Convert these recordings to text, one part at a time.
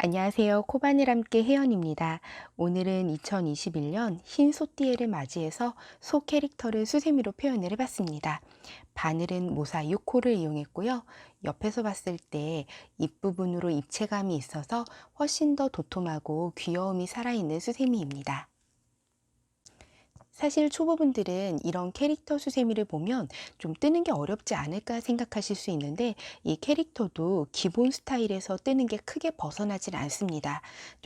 안녕하세요. 코바늘 함께 혜연입니다. 오늘은 2021년 흰 소띠에를 맞이해서 소 캐릭터를 수세미로 표현을 해봤습니다. 바늘은 모사 6호를 이용했고요. 옆에서 봤을 때 입부분으로 입체감이 있어서 훨씬 더 도톰하고 귀여움이 살아있는 수세미입니다. 사실 초보분들은 이런 캐릭터 수세미를 보면 좀 뜨는 게 어렵지 않을까 생각하실 수 있는데 이 캐릭터도 기본 스타일에서 뜨는 게 크게 벗어나질 않습니다.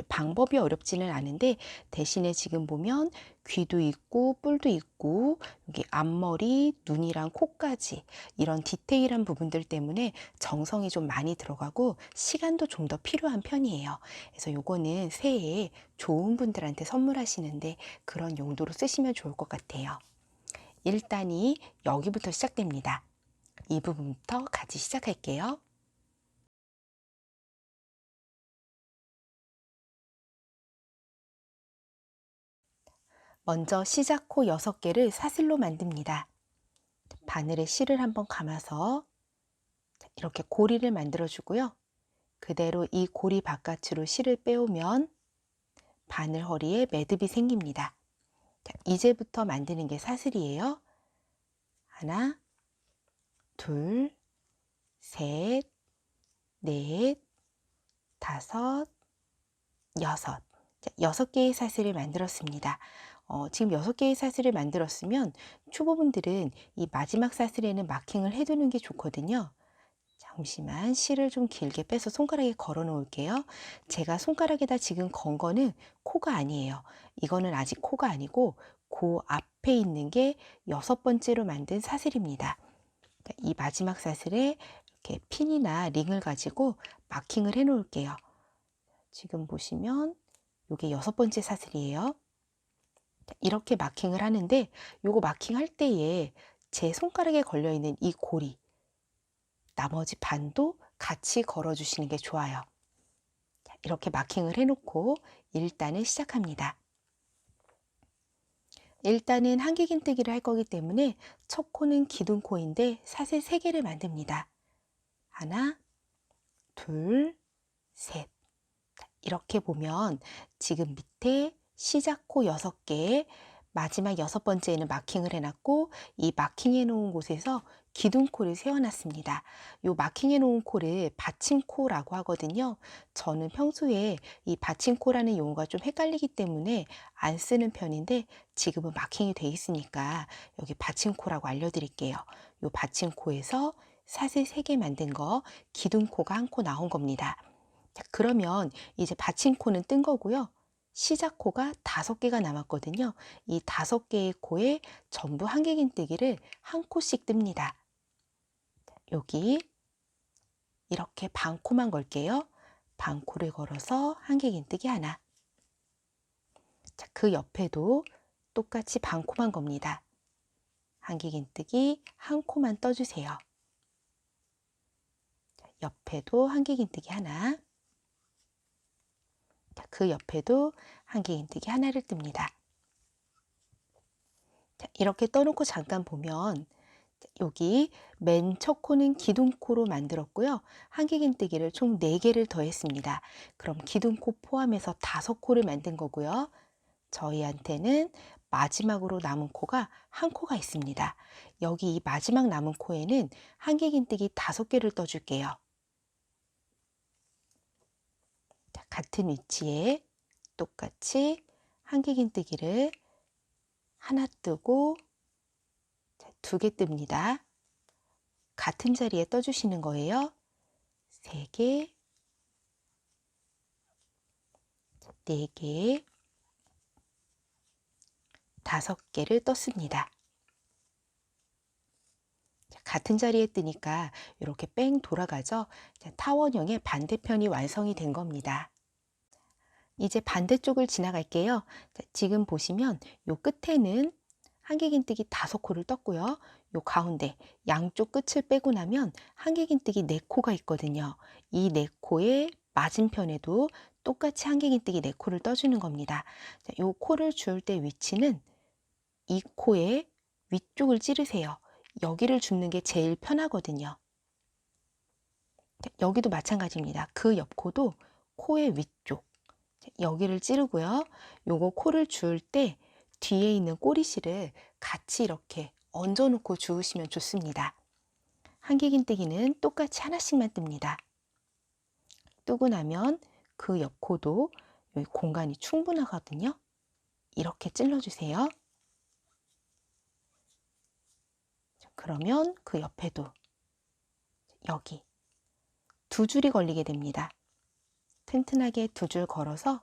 방법이 어렵지는 않은데 대신에 지금 보면 귀도 있고 뿔도 있고 여기 앞머리, 눈이랑 코까지 이런 디테일한 부분들 때문에 정성이 좀 많이 들어가고 시간도 좀 더 필요한 편이에요. 그래서 요거는 새해에 좋은 분들한테 선물하시는데 그런 용도로 쓰시면 좋을 것 같아요. 1단이 여기부터 시작됩니다. 이 부분부터 같이 시작할게요. 먼저 시작코 6개를 사슬로 만듭니다. 바늘에 실을 한번 감아서 이렇게 고리를 만들어 주고요. 그대로 이 고리 바깥으로 실을 빼오면 바늘 허리에 매듭이 생깁니다. 이제부터 만드는 게 사슬이에요. 하나, 둘, 셋, 넷, 다섯, 여섯. 6개의 사슬을 만들었습니다. 지금 6개의 사슬을 만들었으면 초보분들은 이 마지막 사슬에는 마킹을 해두는 게 좋거든요. 잠시만 실을 좀 길게 빼서 손가락에 걸어 놓을게요. 제가 손가락에다 지금 건 거는 코가 아니에요. 이거는 아직 코가 아니고 그 앞에 있는 게 6번째로 만든 사슬입니다. 이 마지막 사슬에 이렇게 핀이나 링을 가지고 마킹을 해 놓을게요. 지금 보시면 이게 6번째 사슬이에요. 이렇게 마킹을 하는데 요거 마킹할 때에 제 손가락에 걸려 있는 이 고리 나머지 반도 같이 걸어 주시는 게 좋아요. 이렇게 마킹을 해 놓고 1단을 시작합니다. 1단은 한길긴뜨기를 할 거기 때문에 첫 코는 기둥코인데 사슬 3개를 만듭니다. 하나, 둘, 셋. 이렇게 보면 지금 밑에 시작코 6개, 마지막 6번째에는 마킹을 해놨고 이 마킹해 놓은 곳에서 기둥코를 세워놨습니다. 이 마킹해 놓은 코를 받침코라고 하거든요. 저는 평소에 이 받침코라는 용어가 좀 헷갈리기 때문에 안 쓰는 편인데 지금은 마킹이 돼 있으니까 여기 받침코라고 알려드릴게요. 이 받침코에서 사슬 3개 만든 거 기둥코가 1코 나온 겁니다. 자, 그러면 이제 받침코는 뜬 거고요. 시작코가 5개가 남았거든요. 이 5개의 코에 전부 한길긴뜨기를 1코씩 뜹니다. 여기 이렇게 반코만 걸게요. 반코를 걸어서 한길긴뜨기 하나. 자, 그 옆에도 똑같이 반코만 겁니다. 한길긴뜨기 1코만 떠주세요. 자, 옆에도 한길긴뜨기 하나. 그 옆에도 한길긴뜨기 하나를 뜹니다. 자, 이렇게 떠놓고 잠깐 보면 여기 맨 첫 코는 기둥코로 만들었고요. 한길긴뜨기를 총 4개를 더했습니다. 그럼 기둥코 포함해서 5코를 만든 거고요. 저희한테는 마지막으로 남은 코가 1코가 있습니다. 여기 이 마지막 남은 코에는 한길긴뜨기 5개를 떠줄게요. 자, 같은 위치에 똑같이 한길긴뜨기를 하나 뜨고 2개 뜹니다. 같은 자리에 떠주시는 거예요. 3개, 4개, 5개를 떴습니다. 같은 자리에 뜨니까 이렇게 뺑 돌아가죠. 타원형의 반대편이 완성이 된 겁니다. 이제 반대쪽을 지나갈게요. 지금 보시면 요 끝에는 한길긴뜨기 5코를 떴고요. 요 가운데 양쪽 끝을 빼고 나면 한길긴뜨기 4코가 있거든요. 이 4코의 맞은편에도 똑같이 한길긴뜨기 4코를 떠주는 겁니다. 요 코를 주울 때 위치는 이 코의 위쪽을 찌르세요. 여기를 줍는 게 제일 편하거든요. 여기도 마찬가지입니다. 그 옆코도 코의 위쪽 여기를 찌르고요. 요거 코를 주울 때 뒤에 있는 꼬리실을 같이 이렇게 얹어 놓고 주우시면 좋습니다. 한길긴뜨기는 똑같이 하나씩만 뜹니다. 뜨고 나면 그 옆 코도 여기 공간이 충분하거든요. 이렇게 찔러주세요. 그러면 그 옆에도 여기 두 줄이 걸리게 됩니다. 튼튼하게 두 줄 걸어서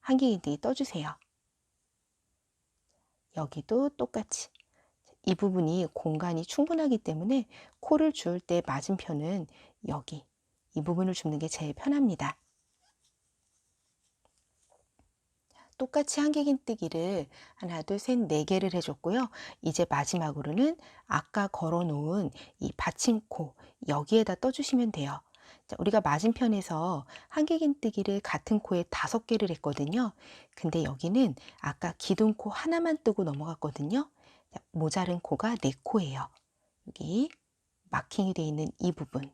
한길긴뜨기 떠주세요. 여기도 똑같이 이 부분이 공간이 충분하기 때문에 코를 주울 때 맞은편은 여기 이 부분을 줍는 게 제일 편합니다. 똑같이 한길긴뜨기를 하나, 둘, 셋, 네 개를 해줬고요. 이제 마지막으로는 아까 걸어 놓은 이 받침코 여기에다 떠주시면 돼요. 자, 우리가 맞은편에서 한길긴뜨기를 같은 코에 5개를 했거든요. 근데 여기는 아까 기둥코 하나만 뜨고 넘어갔거든요. 자, 모자른 코가 4코예요. 여기 마킹이 되어 있는 이 부분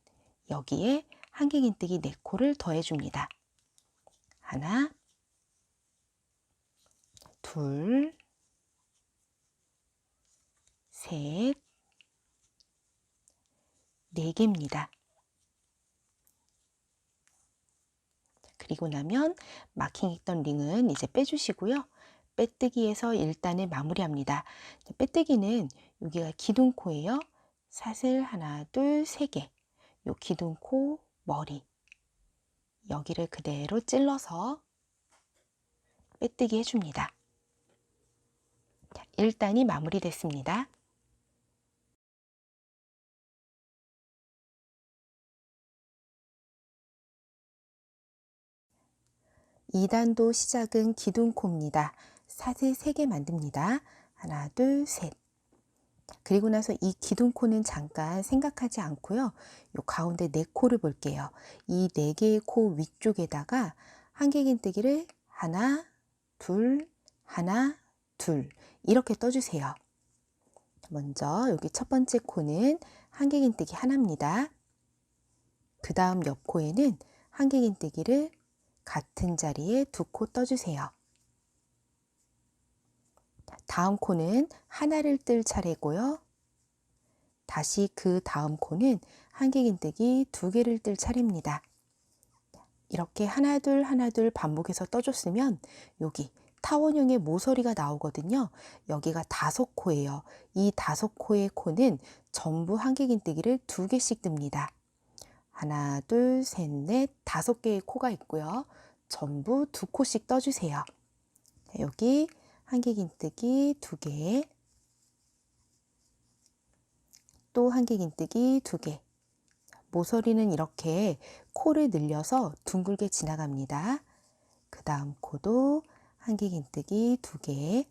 여기에 한길긴뜨기 4코를 더해줍니다. 하나, 둘, 셋, 4개입니다. 그리고 나면 마킹했던 링은 이제 빼주시고요. 빼뜨기에서 일단은 마무리합니다. 빼뜨기는 여기가 기둥코예요. 사슬 하나, 둘, 3개. 요 기둥코 머리 여기를 그대로 찔러서 빼뜨기 해줍니다. 1단이 마무리됐습니다. 2단도 시작은 기둥코입니다. 사슬 3개 만듭니다. 하나, 둘, 셋. 그리고 나서 이 기둥코는 잠깐 생각하지 않고요. 요 가운데 4코를 볼게요. 이 4개의 코 위쪽에다가 한길긴뜨기를 하나, 둘, 하나, 둘 이렇게 떠주세요. 먼저 여기 첫 번째 코는 한길긴뜨기 하나입니다. 그 다음 옆 코에는 한길긴뜨기를 같은 자리에 2코 떠주세요. 다음 코는 하나를 뜰 차례고요. 다시 그 다음 코는 한길긴뜨기 2개를 뜰 차례입니다. 이렇게 하나 둘 반복해서 떠줬으면 여기 타원형의 모서리가 나오거든요. 여기가 5코예요. 이 5코의 코는 전부 한길긴뜨기를 2개씩 뜹니다. 하나, 둘, 셋, 넷, 5개의 코가 있고요. 전부 2코씩 떠주세요. 여기 한길긴뜨기 2개, 또 한길긴뜨기 2개. 모서리는 이렇게 코를 늘려서 둥글게 지나갑니다. 그 다음 코도 한길긴뜨기 2개,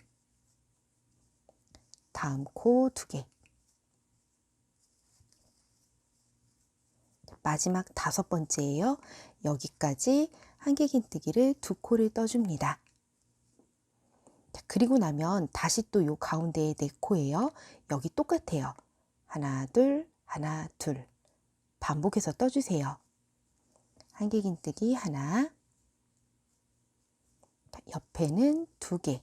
다음 코 2개. 마지막 5번째예요. 여기까지 한길긴뜨기를 2코를 떠줍니다. 그리고 나면 다시 또 요 가운데에 4코예요. 여기 똑같아요. 하나, 둘, 하나, 둘. 반복해서 떠주세요. 한길긴뜨기 하나, 옆에는 2개,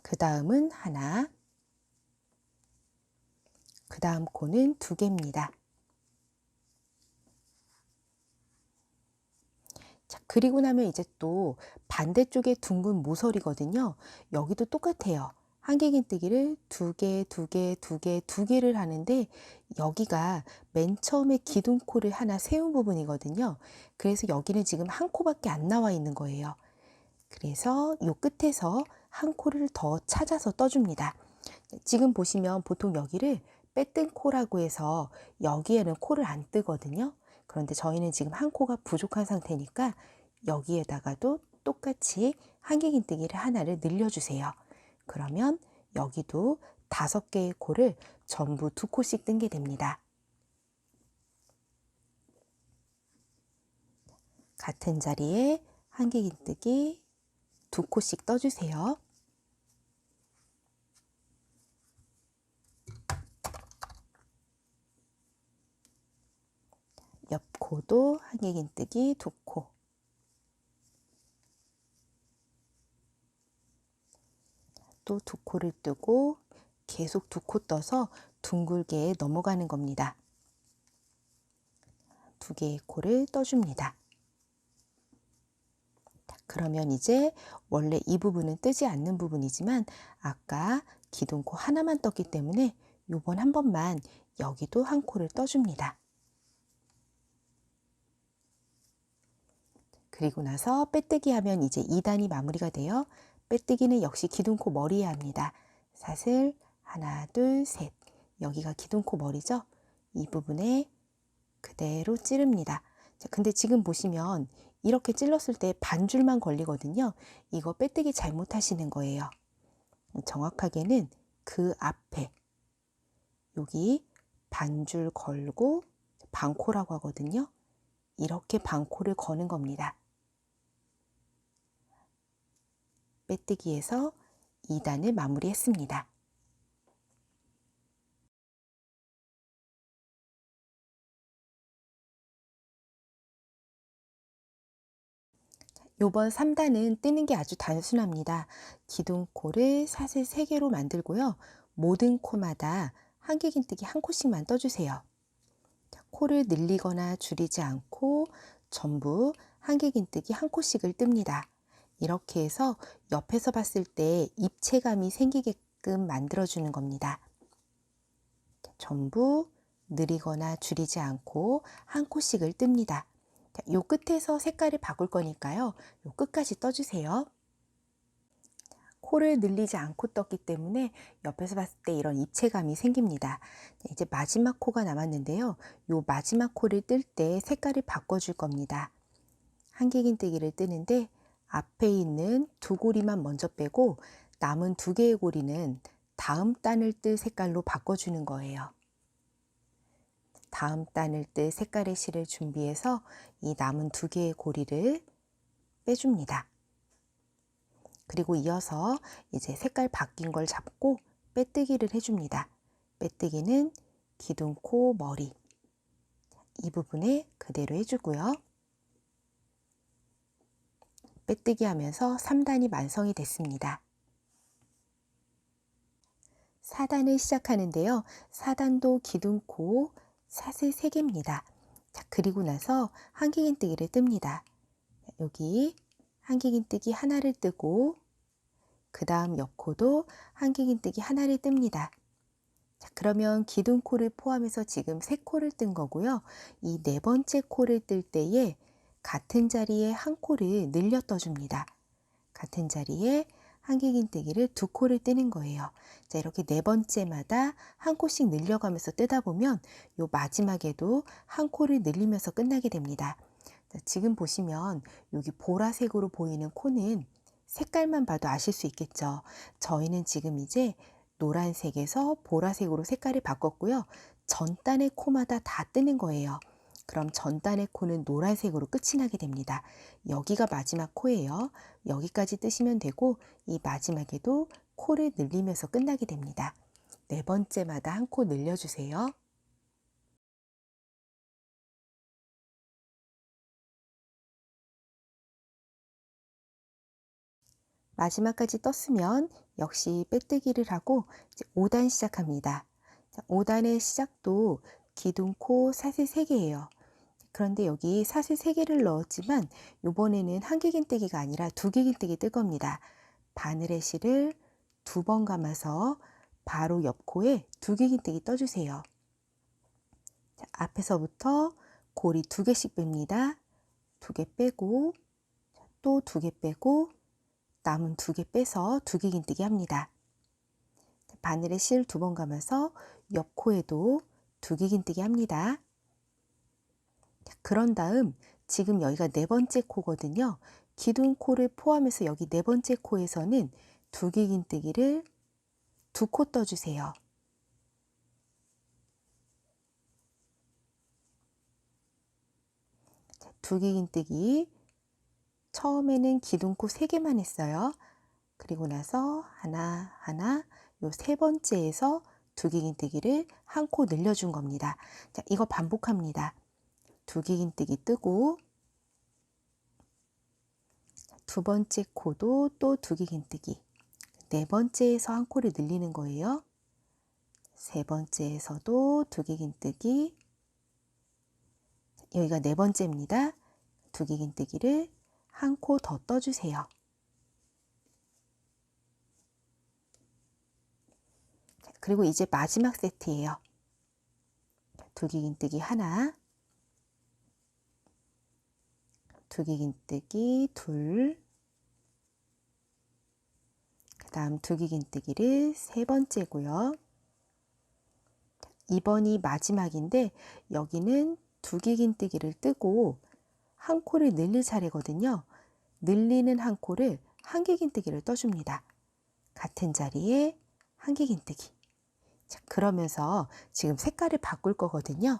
그 다음은 하나, 그 다음 코는 2개입니다. 자, 그리고 나면 이제 또 반대쪽에 둥근 모서리거든요. 여기도 똑같아요. 한길긴뜨기를 2개, 2개, 2개, 2개를 하는데 여기가 맨 처음에 기둥코를 하나 세운 부분이거든요. 그래서 여기는 지금 한 코밖에 안 나와 있는 거예요. 그래서 요 끝에서 한 코를 더 찾아서 떠줍니다. 지금 보시면 보통 여기를 빼뜬 코라고 해서 여기에는 코를 안 뜨거든요. 그런데 저희는 지금 한 코가 부족한 상태니까 여기에다가도 똑같이 한길긴뜨기를 하나를 늘려주세요. 그러면 여기도 5개의 코를 전부 2코씩 뜬게 됩니다. 같은 자리에 한길긴뜨기 2코씩 떠주세요. 코도 한길긴뜨기 2코. 또 2코를 뜨고 계속 2코 떠서 둥글게 넘어가는 겁니다. 2개의 코를 떠줍니다. 그러면 이제 원래 이 부분은 뜨지 않는 부분이지만 아까 기둥코 하나만 떴기 때문에 요번 한 번만 여기도 한 코를 떠줍니다. 그리고 나서 빼뜨기 하면 이제 2단이 마무리가 돼요. 빼뜨기는 역시 기둥코 머리에 합니다. 사슬 하나, 둘, 셋. 여기가 기둥코 머리죠. 이 부분에 그대로 찌릅니다. 자, 근데 지금 보시면 이렇게 찔렀을 때 반줄만 걸리거든요. 이거 빼뜨기 잘못하시는 거예요. 정확하게는 그 앞에 여기 반줄 걸고 반코라고 하거든요. 이렇게 반코를 거는 겁니다. 빼뜨기에서 2단을 마무리했습니다. 요번 3단은 뜨는 게 아주 단순합니다. 기둥코를 사슬 3개로 만들고요. 모든 코마다 한길긴뜨기 한 코씩만 떠주세요. 코를 늘리거나 줄이지 않고 전부 한길긴뜨기 한 코씩을 뜹니다. 이렇게 해서 옆에서 봤을 때 입체감이 생기게끔 만들어주는 겁니다. 전부 느리거나 줄이지 않고 한 코씩을 뜹니다. 요 끝에서 색깔을 바꿀 거니까요. 요 끝까지 떠주세요. 코를 늘리지 않고 떴기 때문에 옆에서 봤을 때 이런 입체감이 생깁니다. 이제 마지막 코가 남았는데요. 요 마지막 코를 뜰 때 색깔을 바꿔줄 겁니다. 한길긴뜨기를 뜨는데 앞에 있는 2고리만 먼저 빼고 남은 2개의 고리는 다음 단을 뜰 색깔로 바꿔주는 거예요. 다음 단을 뜰 색깔의 실을 준비해서 이 남은 2개의 고리를 빼줍니다. 그리고 이어서 이제 색깔 바뀐 걸 잡고 빼뜨기를 해줍니다. 빼뜨기는 기둥코 머리 이 부분에 그대로 해주고요. 빼뜨기 하면서 3단이 완성이 됐습니다. 4단을 시작하는데요. 4단도 기둥코 사슬 3개입니다. 자, 그리고 나서 한길긴뜨기를 뜹니다. 여기 한길긴뜨기 하나를 뜨고 그 다음 옆코도 한길긴뜨기 하나를 뜹니다. 자, 그러면 기둥코를 포함해서 지금 3코를 뜬 거고요. 이 4번째 코를 뜰 때에 같은 자리에 한 코를 늘려 떠줍니다. 같은 자리에 한길긴뜨기를 2코를 뜨는 거예요. 자, 이렇게 4번째마다 한 코씩 늘려가면서 뜨다 보면 요 마지막에도 한 코를 늘리면서 끝나게 됩니다. 자, 지금 보시면 여기 보라색으로 보이는 코는 색깔만 봐도 아실 수 있겠죠. 저희는 지금 이제 노란색에서 보라색으로 색깔을 바꿨고요. 전단의 코마다 다 뜨는 거예요. 그럼 전단의 코는 노란색으로 끝이 나게 됩니다. 여기가 마지막 코예요. 여기까지 뜨시면 되고 이 마지막에도 코를 늘리면서 끝나게 됩니다. 4번째마다 한 코 늘려주세요. 마지막까지 떴으면 역시 빼뜨기를 하고 이제 5단 시작합니다. 5단의 시작도 기둥코 사슬 3개예요. 그런데 여기 사슬 3개를 넣었지만 이번에는 한길긴뜨기가 아니라 두길긴뜨기 뜰 겁니다. 바늘의 실을 2번 감아서 바로 옆 코에 두길긴뜨기 떠주세요. 자, 앞에서부터 고리 2개씩 뺍니다. 2개 빼고 또 2개 빼고 남은 2개 빼서 두길긴뜨기 합니다. 바늘에 실 2번 감아서 옆 코에도 두길긴뜨기 합니다. 그런 다음 지금 여기가 4번째 코거든요. 기둥코를 포함해서 여기 4번째 코에서는 두길긴뜨기를 2코 떠주세요. 두길긴뜨기 처음에는 기둥코 3개만 했어요. 그리고 나서 하나 하나 요 3번째에서 두길긴뜨기를 한 코 늘려준 겁니다. 자, 이거 반복합니다. 두기긴뜨기 뜨고, 두 번째 코도 또 두기긴뜨기, 네 번째에서 한 코를 늘리는 거예요. 세 번째에서도 두기긴뜨기, 여기가 네 번째입니다. 두기긴뜨기를 한 코 더 떠주세요. 그리고 이제 마지막 세트예요. 두기긴뜨기 하나, 두기긴뜨기 둘, 그 다음 두기긴뜨기를 세 번째고요. 이번이 마지막인데 여기는 두기긴뜨기를 뜨고 한 코를 늘릴 차례거든요. 늘리는 한 코를 한길긴뜨기를 떠줍니다. 같은 자리에 한길긴뜨기. 자, 그러면서 지금 색깔을 바꿀 거거든요.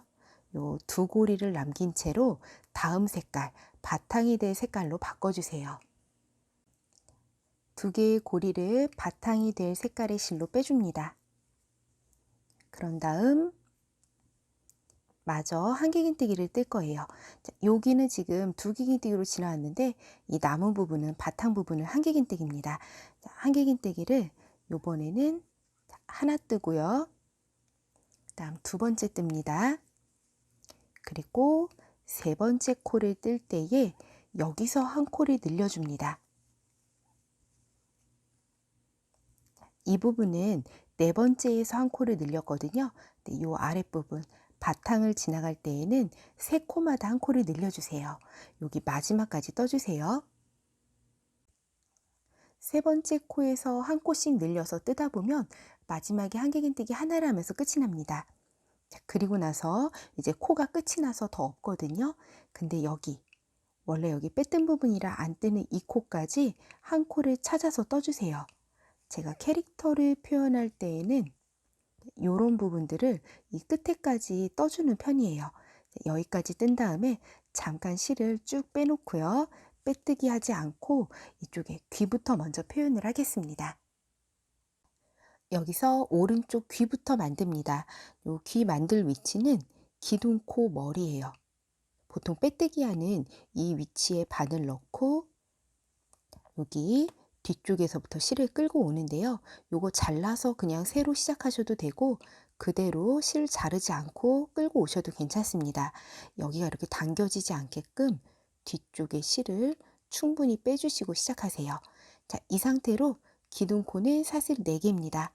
요 두 고리를 남긴 채로 다음 색깔, 바탕이 될 색깔로 바꿔주세요. 두 개의 고리를 바탕이 될 색깔의 실로 빼줍니다. 그런 다음 마저 한길긴뜨기를 뜰 거예요. 자, 여기는 지금 두길긴뜨기로 지나왔는데 이 남은 부분은 바탕 부분은 한길긴뜨기입니다. 한길긴뜨기를 이번에는 하나 뜨고요. 다음 두 번째 뜹니다. 그리고 세 번째 코를 뜰 때에 여기서 한 코를 늘려줍니다. 이 부분은 네 번째에서 한 코를 늘렸거든요. 이 아랫부분 바탕을 지나갈 때에는 세 코마다 한 코를 늘려주세요. 여기 마지막까지 떠주세요. 세 번째 코에서 한 코씩 늘려서 뜨다 보면 마지막에 한길긴뜨기 하나를 하면서 끝이 납니다. 자, 그리고 나서 이제 코가 끝이 나서 더 없거든요. 근데 여기 원래 여기 빼뜬 부분이라 안 뜨는 이 코까지 한 코를 찾아서 떠주세요. 제가 캐릭터를 표현할 때에는 이런 부분들을 이 끝에까지 떠주는 편이에요. 여기까지 뜬 다음에 잠깐 실을 쭉 빼놓고요. 빼뜨기 하지 않고 이쪽에 귀부터 먼저 표현을 하겠습니다. 여기서 오른쪽 귀부터 만듭니다. 요 귀 만들 위치는 기둥코 머리예요. 보통 빼뜨기 하는 이 위치에 바늘 넣고 여기 뒤쪽에서부터 실을 끌고 오는데요. 요거 잘라서 그냥 새로 시작하셔도 되고 그대로 실 자르지 않고 끌고 오셔도 괜찮습니다. 여기가 이렇게 당겨지지 않게끔 뒤쪽에 실을 충분히 빼주시고 시작하세요. 자, 이 상태로 기둥코는 사슬 4개입니다.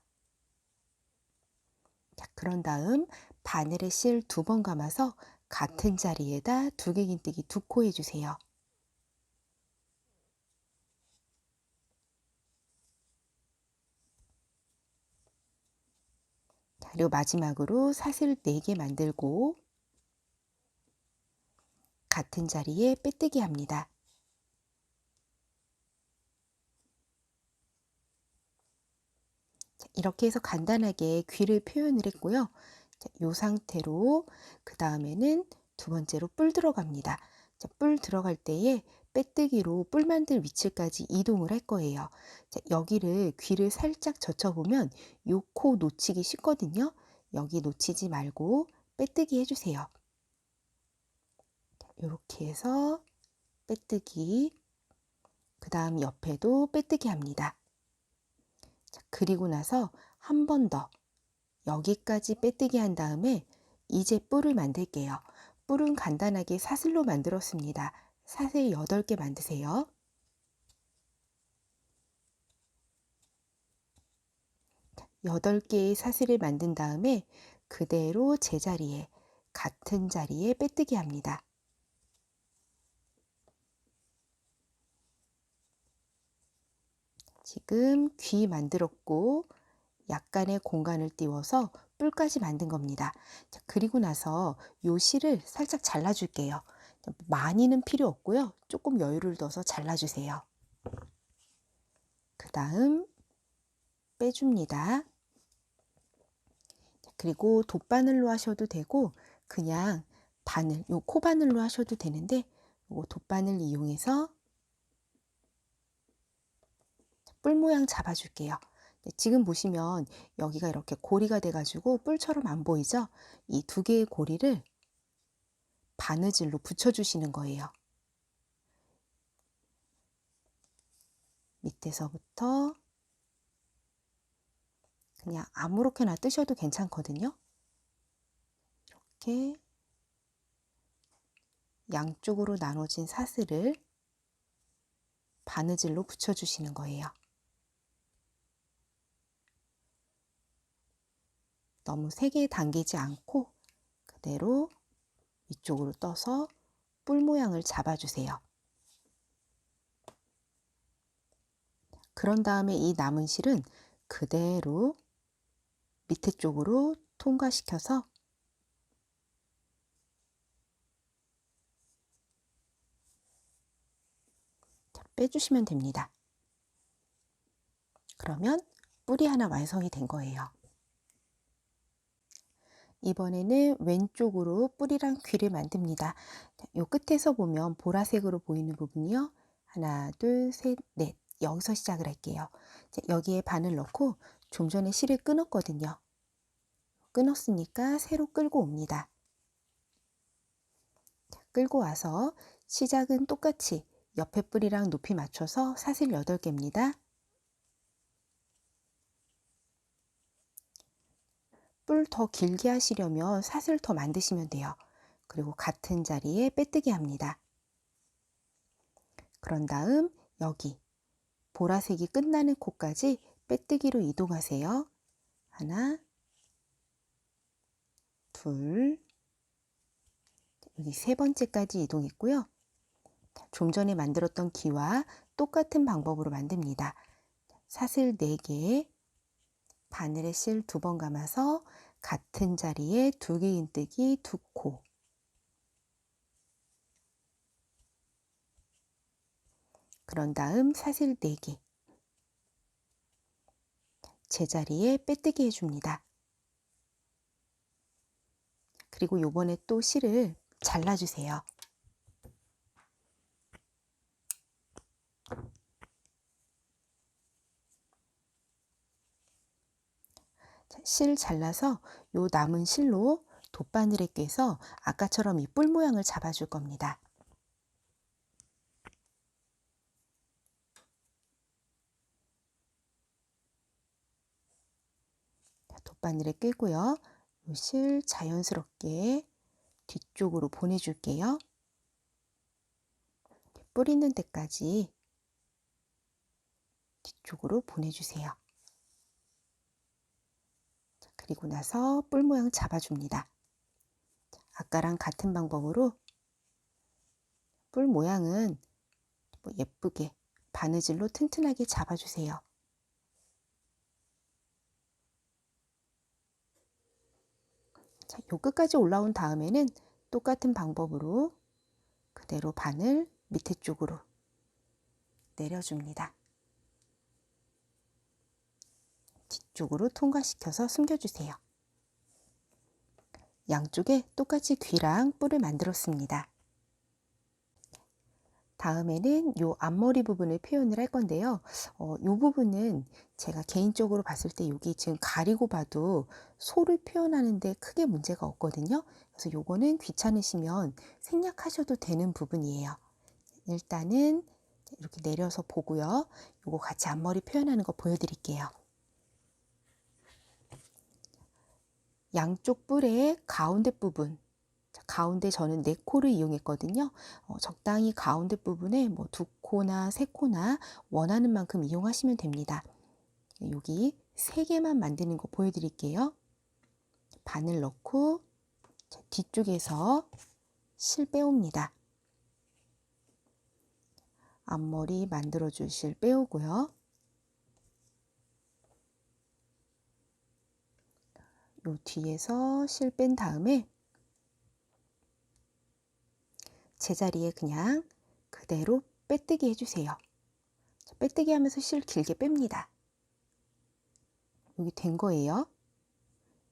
자, 그런 다음 바늘에 실 2번 감아서 같은 자리에다 두개긴뜨기 2코 해주세요. 그리고 마지막으로 사슬 4개 만들고 같은 자리에 빼뜨기 합니다. 이렇게 해서 간단하게 귀를 표현을 했고요. 이 상태로 그 다음에는 두 번째로 뿔 들어갑니다. 뿔 들어갈 때에 빼뜨기로 뿔 만들 위치까지 이동을 할 거예요. 여기를 귀를 살짝 젖혀보면 요 코 놓치기 쉽거든요. 여기 놓치지 말고 빼뜨기 해주세요. 이렇게 해서 빼뜨기, 그 다음 옆에도 빼뜨기 합니다. 자, 그리고 나서 한 번 더 여기까지 빼뜨기 한 다음에 이제 뿔을 만들게요. 뿔은 간단하게 사슬로 만들었습니다. 사슬 8개 만드세요. 자, 8개의 사슬을 만든 다음에 그대로 제자리에 같은 자리에 빼뜨기 합니다. 지금 귀 만들었고 약간의 공간을 띄워서 뿔까지 만든 겁니다. 자, 그리고 나서 요 실을 살짝 잘라줄게요. 많이는 필요 없고요. 조금 여유를 둬서 잘라주세요. 그 다음 빼줍니다. 그리고 돗바늘로 하셔도 되고 그냥 바늘, 요 코바늘로 하셔도 되는데 요 돗바늘 이용해서 뿔 모양 잡아줄게요. 지금 보시면 여기가 이렇게 고리가 돼가지고 뿔처럼 안 보이죠? 이 두 개의 고리를 바느질로 붙여주시는 거예요. 밑에서부터 그냥 아무렇게나 뜨셔도 괜찮거든요. 이렇게 양쪽으로 나눠진 사슬을 바느질로 붙여주시는 거예요. 너무 세게 당기지 않고 그대로 위쪽으로 떠서 뿔 모양을 잡아주세요. 그런 다음에 이 남은 실은 그대로 밑에 쪽으로 통과시켜서 빼주시면 됩니다. 그러면 뿔이 하나 완성이 된 거예요. 이번에는 왼쪽으로 뿔이랑 귀를 만듭니다. 요 끝에서 보면 보라색으로 보이는 부분이요. 하나, 둘, 셋, 넷. 여기서 시작을 할게요. 여기에 바늘 넣고 좀 전에 실을 끊었거든요. 끊었으니까 새로 끌고 옵니다. 끌고 와서 시작은 똑같이 옆에 뿔이랑 높이 맞춰서 사슬 8개입니다. 뿔 더 길게 하시려면 사슬 더 만드시면 돼요. 그리고 같은 자리에 빼뜨기 합니다. 그런 다음 여기 보라색이 끝나는 코까지 빼뜨기로 이동하세요. 하나, 둘, 여기 세 번째까지 이동했고요. 좀 전에 만들었던 귀와 똑같은 방법으로 만듭니다. 사슬 4개, 바늘에 실 2번 감아서 같은 자리에 2개 인뜨기 2코, 그런 다음 사슬 4개, 제자리에 빼뜨기 해줍니다. 그리고 요번에 또 실을 잘라주세요. 실 잘라서 요 남은 실로 돗바늘에 꿰서 아까처럼 이 뿔 모양을 잡아줄 겁니다. 돗바늘에 꿰고요. 요 실 자연스럽게 뒤쪽으로 보내줄게요. 뿔 있는 데까지 뒤쪽으로 보내주세요. 그리고 나서 뿔 모양 잡아줍니다. 아까랑 같은 방법으로 뿔 모양은 예쁘게 바느질로 튼튼하게 잡아주세요. 자, 요 끝까지 올라온 다음에는 똑같은 방법으로 그대로 바늘 밑에 쪽으로 내려줍니다. 뒤쪽으로 통과시켜서 숨겨주세요. 양쪽에 똑같이 귀랑 뿔을 만들었습니다. 다음에는 요 앞머리 부분을 표현을 할 건데요. 요 부분은 제가 개인적으로 봤을 때 여기 지금 가리고 봐도 소를 표현하는데 크게 문제가 없거든요. 그래서 요거는 귀찮으시면 생략하셔도 되는 부분이에요. 일단은 이렇게 내려서 보고요. 요거 같이 앞머리 표현하는 거 보여드릴게요. 양쪽 뿔의 가운데 부분, 가운데 저는 4코를 이용했거든요. 적당히 가운데 부분에 뭐 2코나 3코나 원하는 만큼 이용하시면 됩니다. 여기 3개만 만드는 거 보여드릴게요. 바늘 넣고 뒤쪽에서 실 빼옵니다. 앞머리 만들어줄 실 빼오고요. 요 뒤에서 실 뺀 다음에 제자리에 그냥 그대로 빼뜨기 해주세요. 빼뜨기 하면서 실 길게 뺍니다. 여기 된 거예요.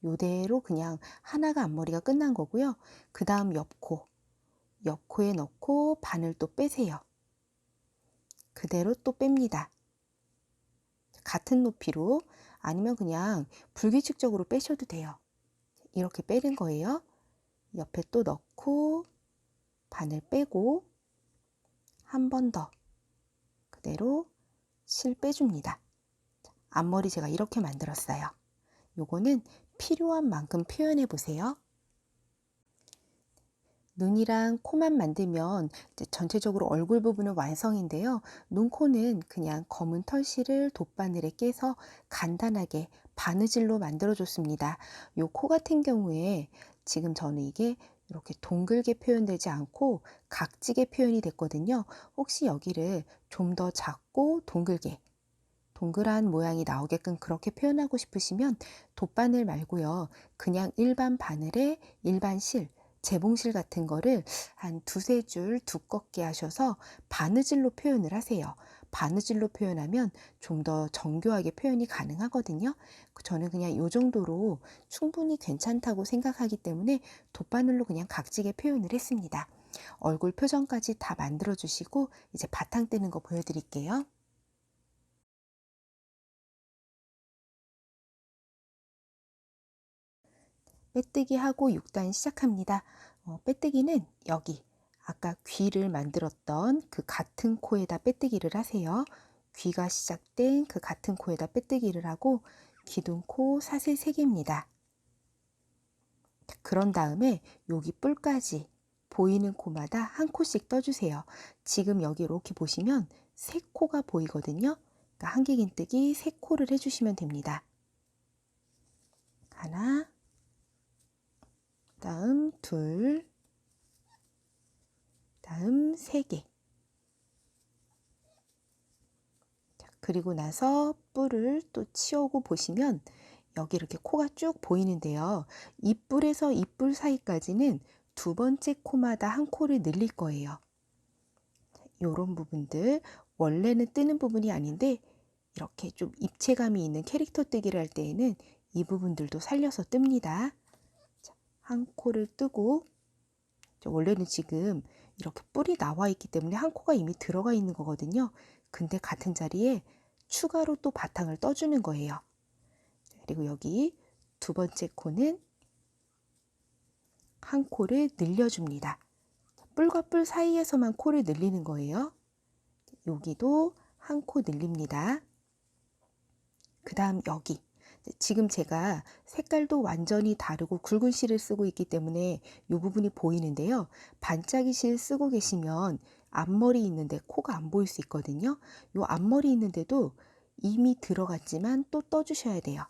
요대로 그냥 하나가 앞머리가 끝난 거고요. 그 다음 옆코에 넣고 바늘 또 빼세요. 그대로 또 뺍니다. 같은 높이로, 아니면 그냥 불규칙적으로 빼셔도 돼요. 이렇게 빼는 거예요. 옆에 또 넣고 바늘 빼고 한 번 더 그대로 실 빼줍니다. 앞머리 제가 이렇게 만들었어요. 요거는 필요한 만큼 표현해 보세요. 눈이랑 코만 만들면 이제 전체적으로 얼굴 부분은 완성인데요. 눈, 코는 그냥 검은 털실을 돗바늘에 깨서 간단하게 바느질로 만들어줬습니다. 요 코 같은 경우에 지금 저는 이게 이렇게 동글게 표현되지 않고 각지게 표현이 됐거든요. 혹시 여기를 좀 더 작고 동글게 동그란 모양이 나오게끔 그렇게 표현하고 싶으시면 돗바늘 말고요. 그냥 일반 바늘에 일반 실, 재봉실 같은 거를 한 두세 줄 두껍게 하셔서 바느질로 표현을 하세요. 바느질로 표현하면 좀 더 정교하게 표현이 가능하거든요. 저는 그냥 이 정도로 충분히 괜찮다고 생각하기 때문에 돗바늘로 그냥 각지게 표현을 했습니다. 얼굴 표정까지 다 만들어 주시고 이제 바탕 뜨는 거 보여드릴게요. 빼뜨기 하고 6단 시작합니다. 빼뜨기는 여기 아까 귀를 만들었던 그 같은 코에다 빼뜨기를 하세요. 귀가 시작된 그 같은 코에다 빼뜨기를 하고 기둥코 사슬 3개입니다. 그런 다음에 여기 뿔까지 보이는 코마다 한 코씩 떠주세요. 지금 여기 이렇게 보시면 3코가 보이거든요. 그러니까 한길긴뜨기 3코를 해주시면 됩니다. 하나, 다음 둘, 다음 3개. 그리고 나서 뿔을 또 치우고 보시면 여기 이렇게 코가 쭉 보이는데요. 이 뿔에서 이 뿔 사이까지는 두 번째 코마다 한 코를 늘릴 거예요. 이런 부분들 원래는 뜨는 부분이 아닌데 이렇게 좀 입체감이 있는 캐릭터 뜨기를 할 때에는 이 부분들도 살려서 뜹니다. 한 코를 뜨고 원래는 지금 이렇게 뿔이 나와 있기 때문에 한 코가 이미 들어가 있는 거거든요. 근데 같은 자리에 추가로 또 바탕을 떠주는 거예요. 그리고 여기 두 번째 코는 한 코를 늘려줍니다. 뿔과 뿔 사이에서만 코를 늘리는 거예요. 여기도 한 코 늘립니다. 그 다음 여기 지금 제가 색깔도 완전히 다르고 굵은 실을 쓰고 있기 때문에 이 부분이 보이는데요. 반짝이 실 쓰고 계시면 앞머리 있는데 코가 안 보일 수 있거든요. 이 앞머리 있는데도 이미 들어갔지만 또 떠주셔야 돼요.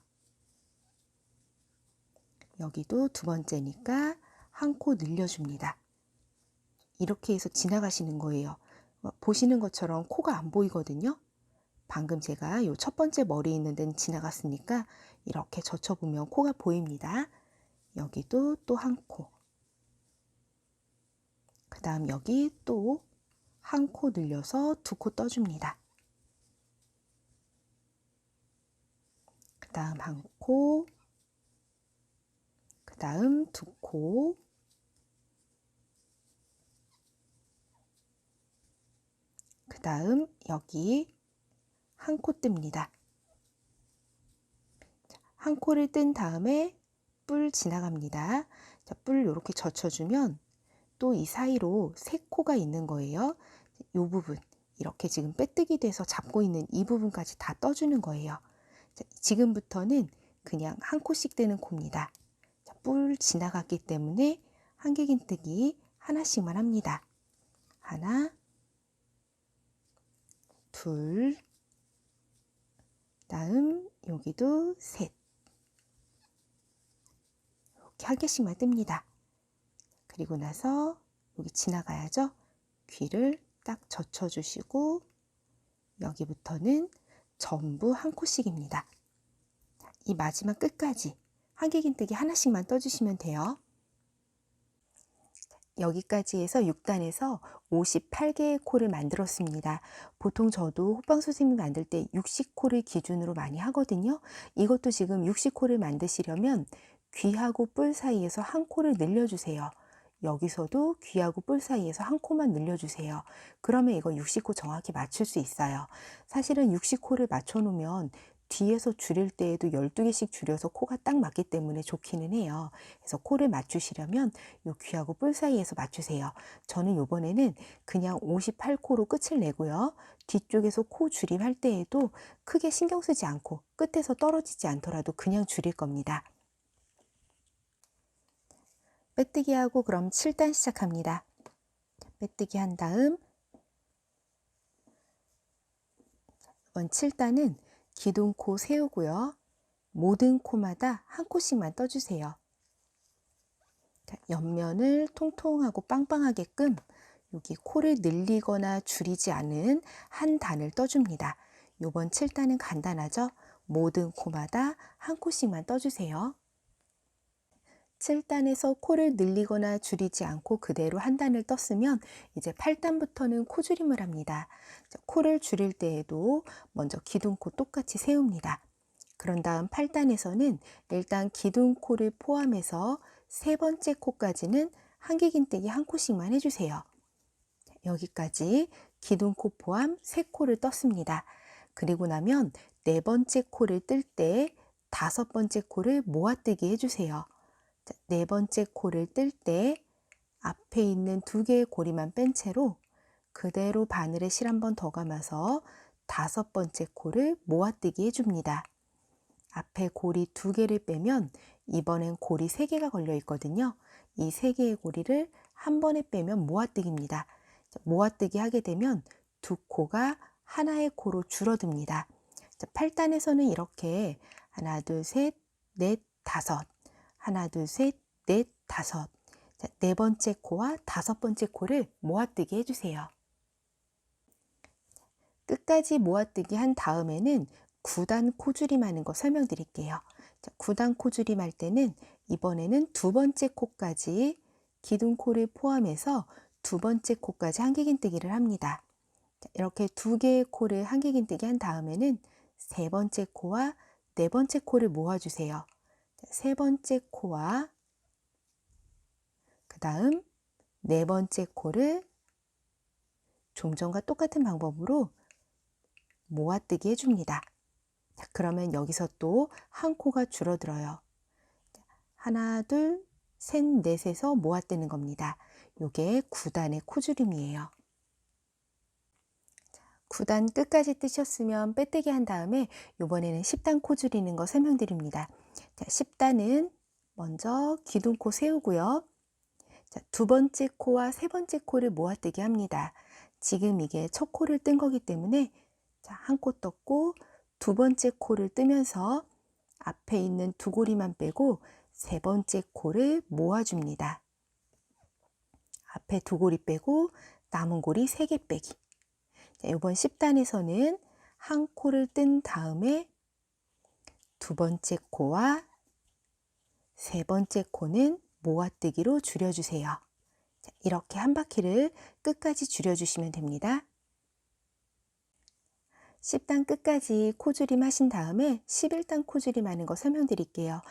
여기도 두 번째니까 한 코 늘려줍니다. 이렇게 해서 지나가시는 거예요. 보시는 것처럼 코가 안 보이거든요. 방금 제가 요 첫 번째 머리 있는 데는 지나갔으니까 이렇게 젖혀보면 코가 보입니다. 여기도 또 한 코. 그 다음 여기 또 한 코 늘려서 두 코 떠줍니다. 그 다음 한 코. 그 다음 두 코. 그 다음 여기 한 코 뜹니다. 한 코를 뜬 다음에 뿔 지나갑니다. 자, 뿔 이렇게 젖혀주면 또 이 사이로 세 코가 있는 거예요. 이 부분 이렇게 지금 빼뜨기 돼서 잡고 있는 이 부분까지 다 떠주는 거예요. 자, 지금부터는 그냥 한 코씩 뜨는 코입니다. 자, 뿔 지나갔기 때문에 한길긴뜨기 하나씩만 합니다. 하나, 둘, 다음 여기도 셋. 이렇게 한 개씩만 뜹니다. 그리고 나서 여기 지나가야죠. 귀를 딱 젖혀주시고 여기부터는 전부 한 코씩입니다. 이 마지막 끝까지 한길긴뜨기 하나씩만 떠주시면 돼요. 여기까지 해서 6단에서 58개의 코를 만들었습니다. 보통 저도 호빵 선생님이 만들 때 60코를 기준으로 많이 하거든요. 이것도 지금 60코를 만드시려면 귀하고 뿔 사이에서 한 코를 늘려주세요. 여기서도 귀하고 뿔 사이에서 한 코만 늘려주세요. 그러면 이거 60코 정확히 맞출 수 있어요. 사실은 60코를 맞춰 놓으면 뒤에서 줄일 때에도 12개씩 줄여서 코가 딱 맞기 때문에 좋기는 해요. 그래서 코를 맞추시려면 요 귀하고 뿔 사이에서 맞추세요. 저는 요번에는 그냥 58코로 끝을 내고요. 뒤쪽에서 코 줄임할 때에도 크게 신경 쓰지 않고 끝에서 떨어지지 않더라도 그냥 줄일 겁니다. 빼뜨기 하고 그럼 7단 시작합니다. 빼뜨기 한 다음 이번 7단은 기둥코 세우고요. 모든 코마다 한 코씩만 떠주세요. 옆면을 통통하고 빵빵하게끔 여기 코를 늘리거나 줄이지 않은 한 단을 떠줍니다. 요번 7단은 간단하죠? 모든 코마다 한 코씩만 떠주세요. 7단에서 코를 늘리거나 줄이지 않고 그대로 한 단을 떴으면 이제 8단부터는 코줄임을 합니다. 코를 줄일 때에도 먼저 기둥코 똑같이 세웁니다. 그런 다음 8단에서는 일단 기둥코를 포함해서 세 번째 코까지는 한길긴뜨기 한 코씩만 해주세요. 여기까지 기둥코 포함 3코를 떴습니다. 그리고 나면 네 번째 코를 뜰 때 다섯 번째 코를 모아뜨기 해주세요. 네 번째 코를 뜰 때 앞에 있는 2개의 고리만 뺀 채로 그대로 바늘에 실 한 번 더 감아서 다섯 번째 코를 모아뜨기 해줍니다. 앞에 고리 2개를 빼면 이번엔 고리 3개가 걸려 있거든요. 이 3개의 고리를 한 번에 빼면 모아뜨기입니다. 모아뜨기 하게 되면 2코가 하나의 코로 줄어듭니다. 8단에서는 이렇게 하나, 둘, 셋, 넷, 다섯, 하나, 둘, 셋, 넷, 다섯. 네 번째 코와 다섯 번째 코를 모아뜨기 해주세요. 끝까지 모아뜨기 한 다음에는 9단 코줄임 하는 거 설명드릴게요. 9단 코줄임 할 때는 이번에는 두 번째 코까지 기둥코를 포함해서 두 번째 코까지 한길긴뜨기를 합니다. 이렇게 2개의 코를 한길긴뜨기 한 다음에는 세 번째 코와 네 번째 코를 모아주세요. 세 번째 코와 그 다음 네 번째 코를 좀 전과 똑같은 방법으로 모아뜨기 해줍니다. 그러면 여기서 또 한 코가 줄어들어요. 하나, 둘, 셋, 넷에서 모아뜨는 겁니다. 요게 9단의 코줄임이에요. 9단 끝까지 뜨셨으면 빼뜨기 한 다음에 이번에는 10단 코 줄이는 거 설명드립니다. 10단은 먼저 기둥코 세우고요. 두 번째 코와 세 번째 코를 모아뜨기 합니다. 지금 이게 첫 코를 뜬 거기 때문에 한 코 떴고 두 번째 코를 뜨면서 앞에 있는 2고리만 빼고 세 번째 코를 모아줍니다. 앞에 2고리 빼고 남은 고리 3개 빼기. 이번 10단에서는 한 코를 뜬 다음에 두 번째 코와 세 번째 코는 모아뜨기로 줄여주세요. 이렇게 한 바퀴를 끝까지 줄여주시면 됩니다. 10단 끝까지 코줄임 하신 다음에 11단 코줄임 하는 거 설명드릴게요.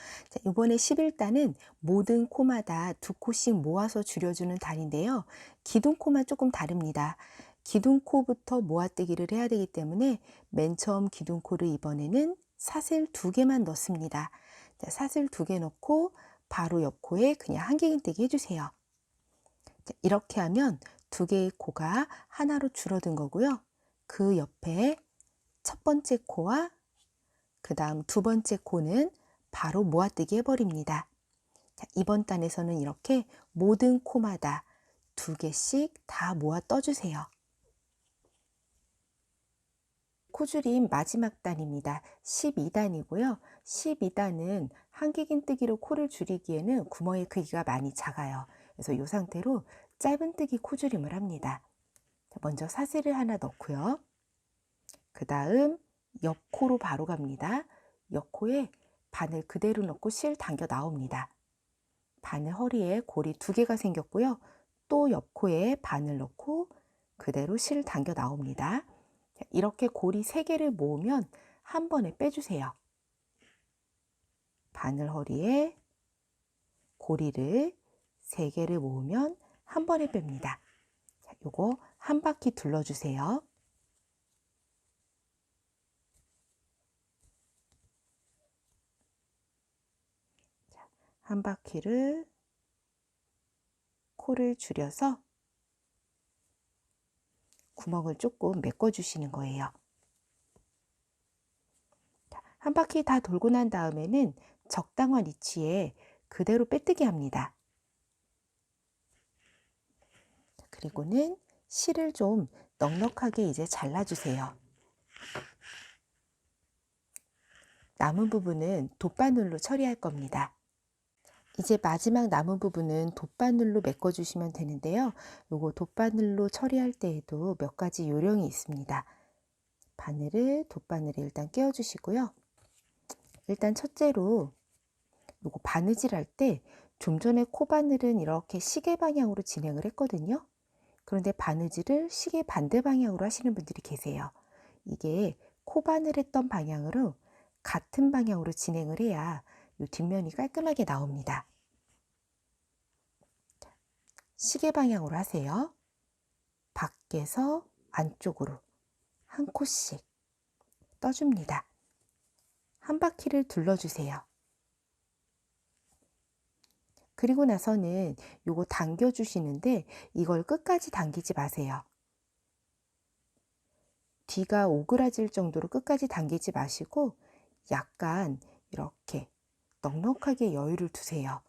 이번에 11단은 모든 코마다 2코씩 모아서 줄여주는 단인데요. 기둥코만 조금 다릅니다. 기둥코부터 모아뜨기를 해야 되기 때문에 맨 처음 기둥코를 이번에는 사슬 2개만 넣습니다. 사슬 2개 넣고 바로 옆 코에 그냥 한길긴뜨기 해주세요. 이렇게 하면 2개의 코가 하나로 줄어든 거고요. 그 옆에 첫 번째 코와 그 다음 두 번째 코는 바로 모아뜨기 해버립니다. 이번 단에서는 이렇게 모든 코마다 2개씩 다 모아 떠주세요. 코줄임 마지막 단입니다. 12단이고요. 12단은 한길긴뜨기로 코를 줄이기에는 구멍의 크기가 많이 작아요. 그래서 이 상태로 짧은뜨기 코줄임을 합니다. 먼저 사슬을 하나 넣고요. 그 다음 옆코로 바로 갑니다. 옆코에 바늘 그대로 넣고 실 당겨 나옵니다. 바늘 허리에 고리 2개가 생겼고요. 또 옆코에 바늘 넣고 그대로 실 당겨 나옵니다. 이렇게 고리 3개를 모으면 한 번에 빼주세요. 바늘 허리에 고리를 3개를 모으면 한 번에 뺍니다. 요거 한 바퀴 둘러주세요. 한 바퀴를 코를 줄여서 구멍을 조금 메꿔 주시는 거예요. 한 바퀴 다 돌고 난 다음에는 적당한 위치에 그대로 빼뜨기 합니다. 그리고는 실을 좀 넉넉하게 이제 잘라주세요. 남은 부분은 돗바늘로 처리할 겁니다. 이제 마지막 남은 부분은 돗바늘로 메꿔주시면 되는데요. 요거 돗바늘로 처리할 때에도 몇 가지 요령이 있습니다. 바늘을 돗바늘에 일단 끼워주시고요. 일단 첫째로 요거 바느질 할 때 좀 전에 코바늘은 이렇게 시계 방향으로 진행을 했거든요. 그런데 바느질을 시계 반대 방향으로 하시는 분들이 계세요. 이게 코바늘 했던 방향으로 같은 방향으로 진행을 해야 이 뒷면이 깔끔하게 나옵니다. 시계 방향으로 하세요. 밖에서 안쪽으로 한 코씩 떠줍니다. 한 바퀴를 둘러주세요. 그리고 나서는 요거 당겨 주시는데 이걸 끝까지 당기지 마세요. 뒤가 오그라질 정도로 끝까지 당기지 마시고 약간 이렇게 넉넉하게 여유를 두세요.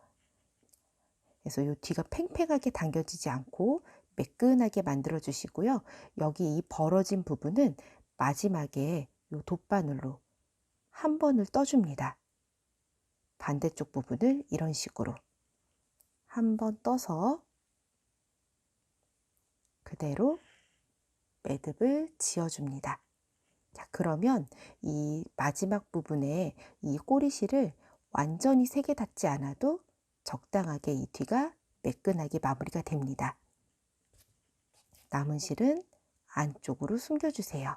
그래서 요 뒤가 팽팽하게 당겨지지 않고 매끈하게 만들어 주시고요. 여기 이 벌어진 부분은 마지막에 요 돗바늘로 한 번을 떠줍니다. 반대쪽 부분을 이런 식으로 한 번 떠서 그대로 매듭을 지어줍니다. 자, 그러면 이 마지막 부분에 이 꼬리실을 완전히 세게 닫지 않아도 적당하게 이 뒤가 매끈하게 마무리가 됩니다. 남은 실은 안쪽으로 숨겨주세요.